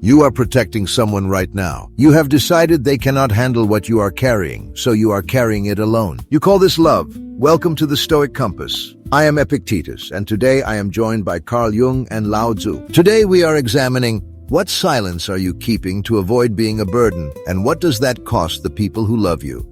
You are protecting someone right now. You have decided they cannot handle what you are carrying, so you are carrying it alone. You call this love. Welcome to the Stoic Compass. I am EPICTETUS, and today I am joined by Carl Jung and LAOZI. Today we are examining what silence are you keeping to avoid being a burden, and what does that cost the people who love you?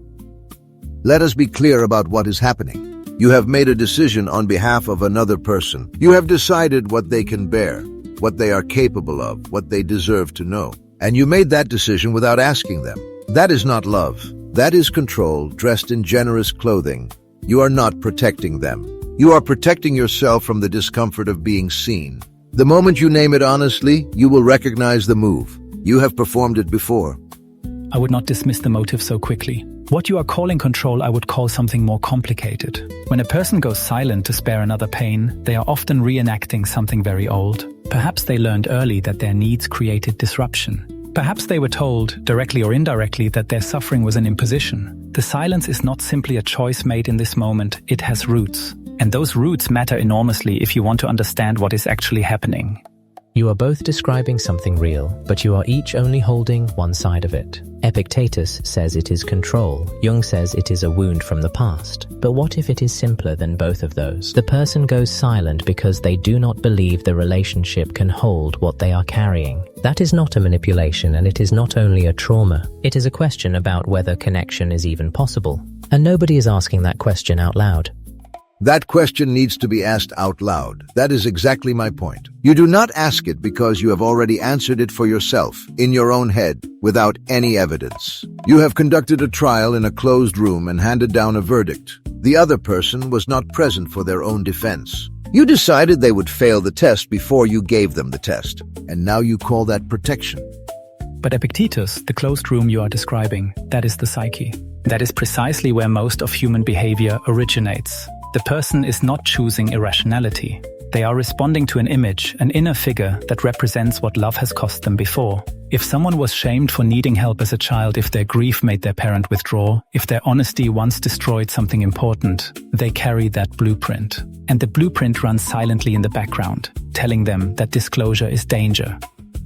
Let us be clear about what is happening. You have made a decision on behalf of another person. You have decided what they can bear, what they are capable of, what they deserve to know. And you made that decision without asking them. That is not love. That is control, dressed in generous clothing. You are not protecting them. You are protecting yourself from the discomfort of being seen. The moment you name it honestly, you will recognize the move. You have performed it before. I would not dismiss the motive so quickly. What you are calling control, I would call something more complicated. When a person goes silent to spare another pain, they are often reenacting something very old. Perhaps they learned early that their needs created disruption. Perhaps they were told, directly or indirectly, that their suffering was an imposition. The silence is not simply a choice made in this moment, it has roots. And those roots matter enormously if you want to understand what is actually happening. You are both describing something real, but you are each only holding one side of it. Epictetus says it is control. Jung says it is a wound from the past. But what if it is simpler than both of those? The person goes silent because they do not believe the relationship can hold what they are carrying. That is not a manipulation, and it is not only a trauma. It is a question about whether connection is even possible. And nobody is asking that question out loud. That question needs to be asked out loud. That is exactly my point. You do not ask it because you have already answered it for yourself, in your own head, without any evidence. You have conducted a trial in a closed room and handed down a verdict. The other person was not present for their own defense. You decided they would fail the test before you gave them the test, and now you call that protection. But Epictetus, the closed room you are describing, that is the psyche. That is precisely where most of human behavior originates. The person is not choosing irrationality. They are responding to an image, an inner figure that represents what love has cost them before. If someone was shamed for needing help as a child, if their grief made their parent withdraw, if their honesty once destroyed something important, they carry that blueprint. And the blueprint runs silently in the background, telling them that disclosure is danger.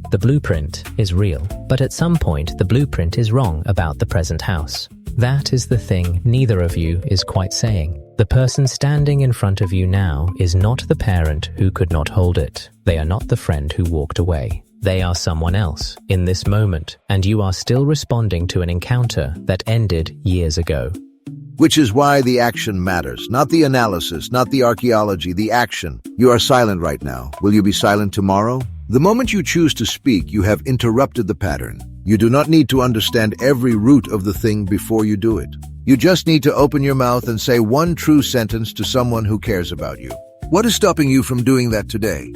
The blueprint is real, but at some point the blueprint is wrong about the present house. That is the thing neither of you is quite saying. The person standing in front of you now is not the parent who could not hold it. They are not the friend who walked away. They are someone else in this moment, and you are still responding to an encounter that ended years ago. Which is why the action matters, not the analysis, not the archaeology, the action. You are silent right now. Will you be silent tomorrow? The moment you choose to speak, you have interrupted the pattern. You do not need to understand every root of the thing before you do it. You just need to open your mouth and say one true sentence to someone who cares about you. What is stopping you from doing that today?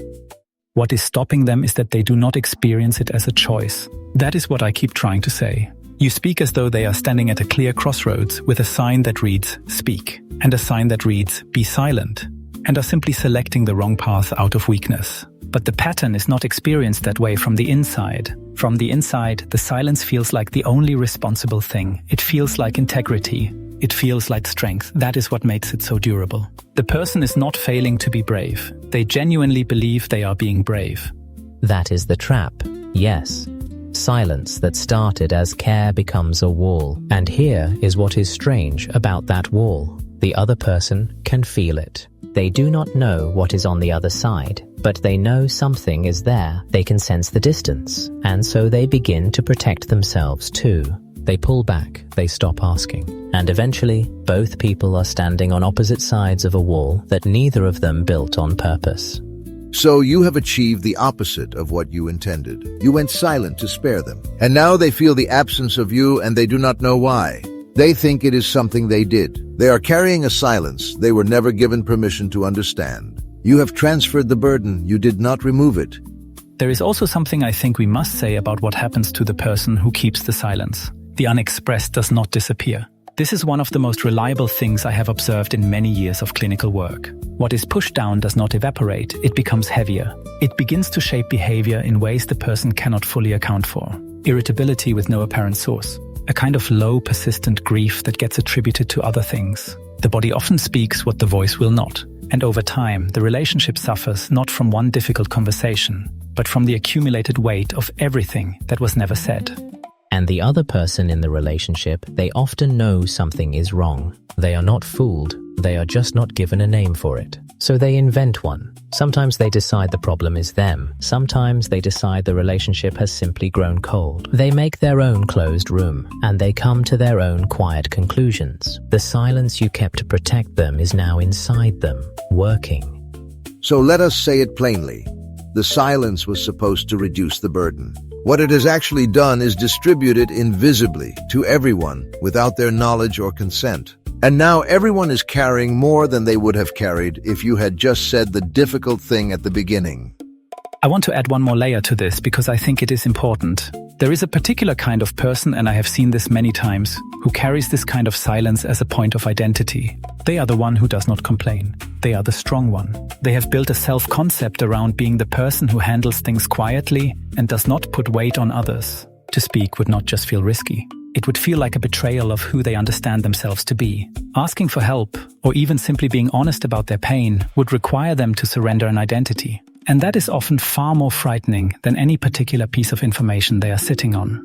What is stopping them is that they do not experience it as a choice. That is what I keep trying to say. You speak as though they are standing at a clear crossroads with a sign that reads, speak, and a sign that reads, be silent, and are simply selecting the wrong path out of weakness. But the pattern is not experienced that way from the inside. From the inside, the silence feels like the only responsible thing. It feels like integrity. It feels like strength. That is what makes it so durable. The person is not failing to be brave. They genuinely believe they are being brave. That is the trap. Yes. Silence that started as care becomes a wall. And here is what is strange about that wall. The other person can feel it. They do not know what is on the other side, but they know something is there. They can sense the distance, and so they begin to protect themselves too. They pull back, they stop asking, and eventually, both people are standing on opposite sides of a wall that neither of them built on purpose. So you have achieved the opposite of what you intended. You went silent to spare them, and now they feel the absence of you and they do not know why. They think it is something they did. They are carrying a silence they were never given permission to understand. You have transferred the burden, you did not remove it. There is also something I think we must say about what happens to the person who keeps the silence. The unexpressed does not disappear. This is one of the most reliable things I have observed in many years of clinical work. What is pushed down does not evaporate, it becomes heavier. It begins to shape behavior in ways the person cannot fully account for. Irritability with no apparent source. A kind of low, persistent grief that gets attributed to other things. The body often speaks what the voice will not. And over time, the relationship suffers not from one difficult conversation, but from the accumulated weight of everything that was never said. And the other person in the relationship, they often know something is wrong. They are not fooled, they are just not given a name for it. So they invent one. Sometimes they decide the problem is them. Sometimes they decide the relationship has simply grown cold. They make their own closed room, and they come to their own quiet conclusions. The silence you kept to protect them is now inside them, working. So let us say it plainly. The silence was supposed to reduce the burden. What it has actually done is distribute it invisibly to everyone without their knowledge or consent. And now everyone is carrying more than they would have carried if you had just said the difficult thing at the beginning. I want to add one more layer to this because I think it is important. There is a particular kind of person, and I have seen this many times, who carries this kind of silence as a point of identity. They are the one who does not complain. They are the strong one. They have built a self-concept around being the person who handles things quietly and does not put weight on others. To speak would not just feel risky. It would feel like a betrayal of who they understand themselves to be. Asking for help, or even simply being honest about their pain, would require them to surrender an identity. And that is often far more frightening than any particular piece of information they are sitting on.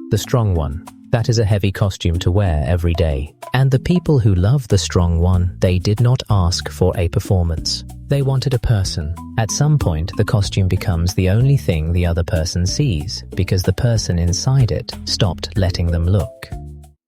The strong one. That is a heavy costume to wear every day. And the people who love the strong one, they did not ask for a performance. They wanted a person. At some point, the costume becomes the only thing the other person sees, because the person inside it stopped letting them look.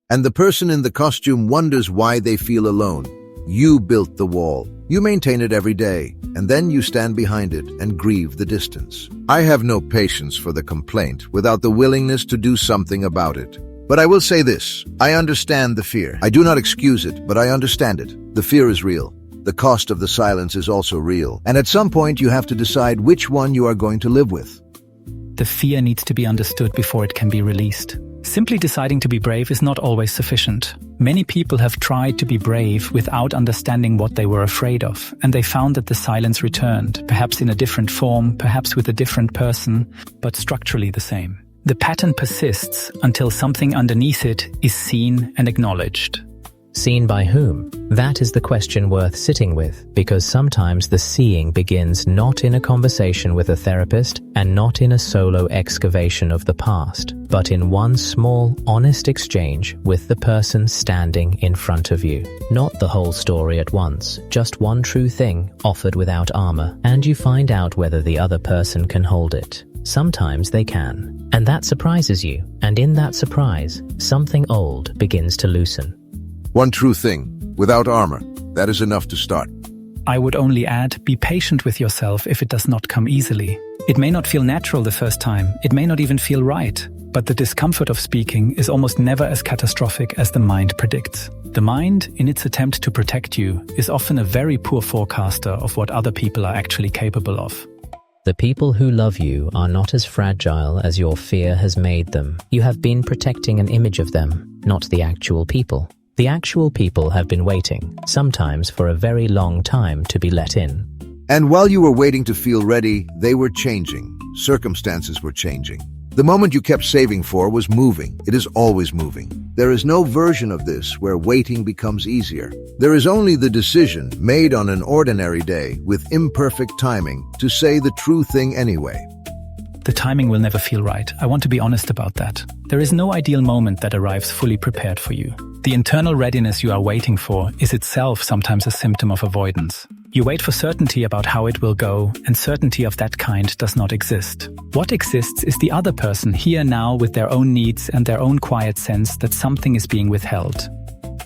And the person in the costume wonders why they feel alone. You built the wall. You maintain it every day, and then you stand behind it and grieve the distance. I have no patience for the complaint without the willingness to do something about it. But I will say this, I understand the fear. I do not excuse it, but I understand it. The fear is real. The cost of the silence is also real. And at some point you have to decide which one you are going to live with. The fear needs to be understood before it can be released. Simply deciding to be brave is not always sufficient. Many people have tried to be brave without understanding what they were afraid of, and they found that the silence returned, perhaps in a different form, perhaps with a different person, but structurally the same. The pattern persists until something underneath it is seen and acknowledged. Seen by whom? That is the question worth sitting with, because sometimes the seeing begins not in a conversation with a therapist and not in a solo excavation of the past, but in one small, honest exchange with the person standing in front of you. Not the whole story at once, just one true thing offered without armor, and you find out whether the other person can hold it. Sometimes they can, and that surprises you, and in that surprise, something old begins to loosen. One true thing, without armor, that is enough to start. I would only add, be patient with yourself if it does not come easily. It may not feel natural the first time, it may not even feel right, but the discomfort of speaking is almost never as catastrophic as the mind predicts. The mind, in its attempt to protect you, is often a very poor forecaster of what other people are actually capable of. The people who love you are not as fragile as your fear has made them. You have been protecting an image of them, not the actual people. The actual people have been waiting, sometimes for a very long time, to be let in. And while you were waiting to feel ready, they were changing. Circumstances were changing. The moment you kept saving for was moving. It is always moving. There is no version of this where waiting becomes easier. There is only the decision made on an ordinary day with imperfect timing to say the true thing anyway. The timing will never feel right. I want to be honest about that. There is no ideal moment that arrives fully prepared for you. The internal readiness you are waiting for is itself sometimes a symptom of avoidance. You wait for certainty about how it will go, and certainty of that kind does not exist. What exists is the other person here now with their own needs and their own quiet sense that something is being withheld.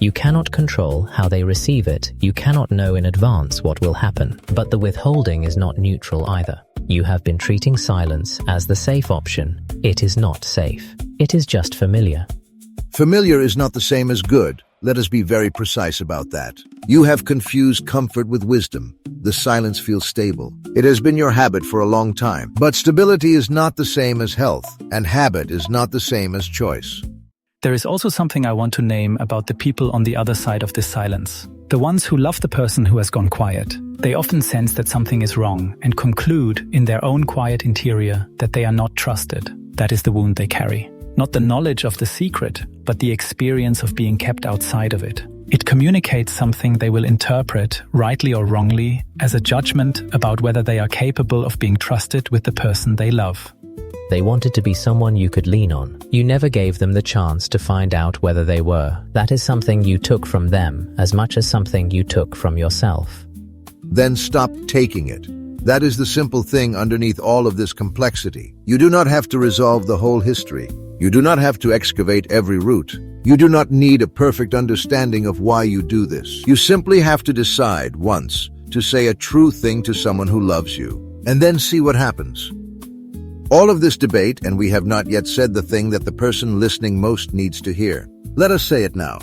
You cannot control how they receive it. You cannot know in advance what will happen. But the withholding is not neutral either. You have been treating silence as the safe option. It is not safe. It is just familiar. Familiar is not the same as good. Let us be very precise about that. You have confused comfort with wisdom. The silence feels stable. It has been your habit for a long time. But stability is not the same as health, and habit is not the same as choice. There is also something I want to name about the people on the other side of this silence. The ones who love the person who has gone quiet. They often sense that something is wrong and conclude in their own quiet interior that they are not trusted. That is the wound they carry. Not the knowledge of the secret, but the experience of being kept outside of it. It communicates something they will interpret, rightly or wrongly, as a judgment about whether they are capable of being trusted with the person they love. They wanted to be someone you could lean on. You never gave them the chance to find out whether they were. That is something you took from them as much as something you took from yourself. Then stop taking it. That is the simple thing underneath all of this complexity. You do not have to resolve the whole history. You do not have to excavate every root. You do not need a perfect understanding of why you do this. You simply have to decide once to say a true thing to someone who loves you, and then see what happens. All of this debate, and we have not yet said the thing that the person listening most needs to hear. Let us say it now.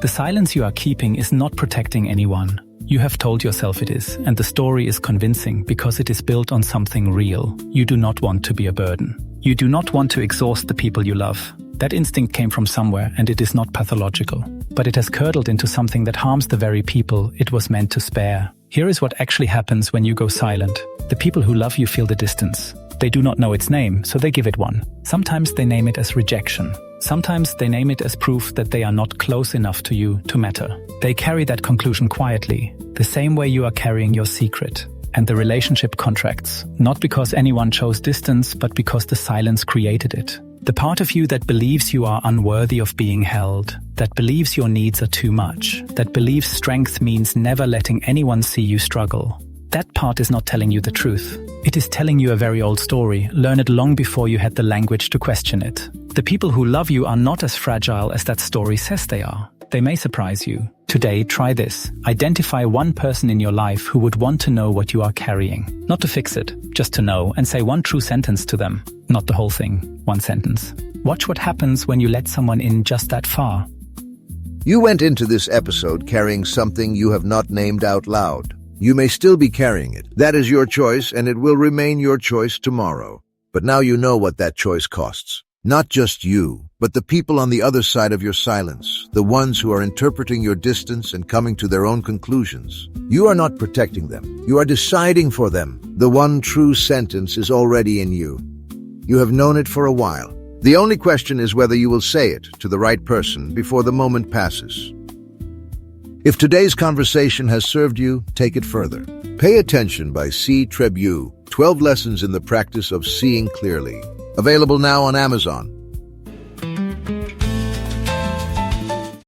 The silence you are keeping is not protecting anyone. You have told yourself it is, and the story is convincing because it is built on something real. You do not want to be a burden. You do not want to exhaust the people you love. That instinct came from somewhere, and it is not pathological. But it has curdled into something that harms the very people it was meant to spare. Here is what actually happens when you go silent. The people who love you feel the distance. They do not know its name, so they give it one. Sometimes they name it as rejection. Sometimes they name it as proof that they are not close enough to you to matter. They carry that conclusion quietly, the same way you are carrying your secret. And the relationship contracts, not because anyone chose distance, but because the silence created it. The part of you that believes you are unworthy of being held, that believes your needs are too much, that believes strength means never letting anyone see you struggle. That part is not telling you the truth. It is telling you a very old story, learned long before you had the language to question it. The people who love you are not as fragile as that story says they are. They may surprise you. Today, try this. Identify one person in your life who would want to know what you are carrying. Not to fix it, just to know, and say one true sentence to them. Not the whole thing, one sentence. Watch what happens when you let someone in just that far. You went into this episode carrying something you have not named out loud. You may still be carrying it. That is your choice, and it will remain your choice tomorrow. But now you know what that choice costs. Not just you, but the people on the other side of your silence, the ones who are interpreting your distance and coming to their own conclusions. You are not protecting them. You are deciding for them. The one true sentence is already in you. You have known it for a while. The only question is whether you will say it to the right person before the moment passes. If today's conversation has served you, take it further. Pay Attention by C. Trebu, 12 Lessons in the Practice of Seeing Clearly. Available now on Amazon.